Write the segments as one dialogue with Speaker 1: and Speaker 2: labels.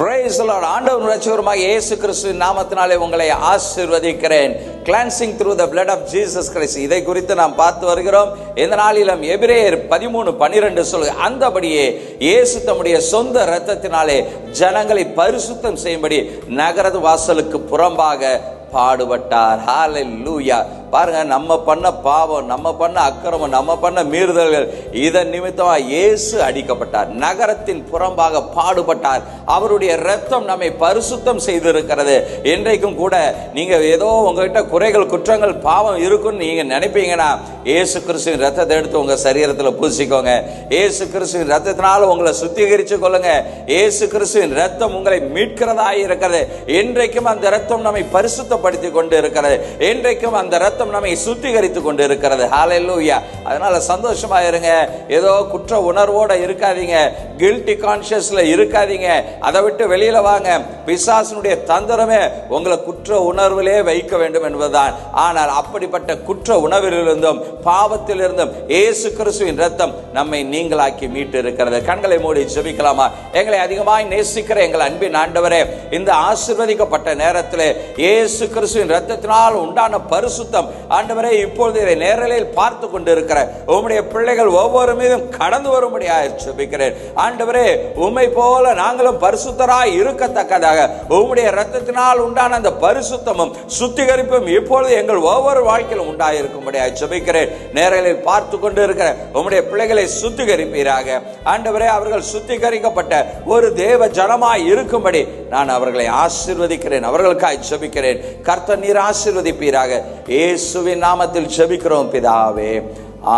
Speaker 1: Praise the Lord. ஆண்டவர் இரட்சகருமாகிய இயேசு கிறிஸ்துவின் நாமத்தினாலே உங்களை ஆசீர்வதிக்கிறேன். Cleansing through the blood of Jesus Christ. இதை குறித்து நாம் பார்த்து வருகிறோம். இந்த நாளிலும் எபிரேயர் 13:12 சொல்லுது, அந்தபடியே இயேசு தம்முடைய சொந்த இரத்தத்தினாலே ஜனங்களை பரிசுத்தம் செய்யும்படி நகரது வாசலுக்கு புறம்பாக பாடுபட்டார். ஹல்லேலூயா. பாருங்க, நம்ம பண்ண பாவம், நம்ம பண்ண அக்கிரமம், நம்ம பண்ண மீறுதல்கள், இதன் நிமித்தமா இயேசு அடிக்கப்பட்டார், நகரத்தின் புறம்பாக பாடுபட்டார். அவருடைய இரத்தம் நம்மை பரிசுத்தம் செய்திருக்கிறது. இன்றைக்கும் கூட நீங்க ஏதோ உங்ககிட்ட குறைகள், குற்றங்கள், பாவம் இருக்குன்னு நீங்க நினைப்பீங்கன்னா, இயேசு கிறிஸ்துவின் ரத்தத்தை எடுத்து உங்க சரீரத்தில் பூசிக்கோங்க. இயேசு கிறிஸ்துவின் ரத்தத்தினால உங்களை சுத்திகரிச்சு கொள்ளுங்க. இயேசு கிறிஸ்துவின் ரத்தம் உங்களை மீட்கிறதாய் இருக்கிறது. இன்றைக்கும் அந்த ரத்தம் நம்மை பரிசுத்தப்படுத்தி கொண்டு இருக்கிறது. இன்றைக்கும் அந்த ரத்தம் நம்மை சுத்திகரித்து கொண்டு இருக்கிறது. ஹல்லேலூயா. அதனால சந்தோஷமா இருங்க. ஏதோ குற்ற உணர்வோட இருக்காதீங்க, கில்ட்டி கான்ஷியஸ்ல இருக்காதீங்க. அதை விட்டு வெளியில வாங்க. பிசாசனுடைய தந்திரமே உங்களை குற்ற உணர்விலே வைக்க வேண்டும் என்பதுதான். ஆனால் அப்படிப்பட்ட குற்ற உணர்விலிருந்தும் பாவத்திலிருந்தும் இயேசு கிறிஸ்துவின் ரத்தம் நம்மை நீங்களாக்கி மீட்டு இருக்கிறது. கண்களை மூடி ஜெபிக்கலாமா? எங்களை அதிகமாய் நேசிக்கிற எங்கள் அன்பின் ஆண்டவரே, இந்த ஆசீர்வதிக்கப்பட்ட நேரத்தில் இயேசு கிறிஸ்துவின் ரத்தத்தினால் உண்டான பரிசுத்தம் ஆண்டவரே, இப்பொழுது இதை நேரலையில் பார்த்து கொண்டிருக்கிற உம்முடைய பிள்ளைகள் ஒவ்வொரு மீதும் கடந்து வரும்படியாக ஜெபிக்கிறேன். ஆண்டவரே, உம்மை போல நாங்களும் பரிசுத்தராய் இருக்கத்தக்கதாக உம்முடைய இரத்தத்தினால் உண்டான அந்த பரிசுத்தமும் சுத்திகரிப்பும் இப்பொழுது எங்கள் ஒவ்வொரு வாழ்க்கையிலும் உண்டாயிருக்கும்படியாக ஜெபிக்கிறேன். நேரலையில் பார்த்து கொண்டு இருக்கிற உம்முடைய பிள்ளைகளை சுத்திகரிப்பீராக. ஆண்டவரே, அவர்கள் சுத்திகரிக்கப்பட்ட ஒரு தேவ ஜனமாய் இருக்கும்படி நான் அவர்களை ஆசீர்வதிக்கிறேன், அவர்களுக்காய் ஜெபிக்கிறேன். கர்த்தர் நீர் ஆசீர்வதிப்பீராக. இயேசுவின் நாமத்தில் ஜெபிக்கிறோம் பிதாவே.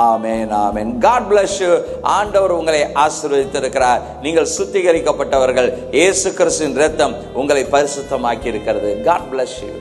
Speaker 1: ஆமென், ஆமென். God bless you. ஆண்டவர் உங்களை ஆசீர்வதித்திருக்கிறார். நீங்கள் சுத்திகரிக்கப்பட்டவர்கள். இயேசு கிறிஸ்துவின் இரத்தம் உங்களை பரிசுத்தமாக்கி இருக்கிறது. God bless you.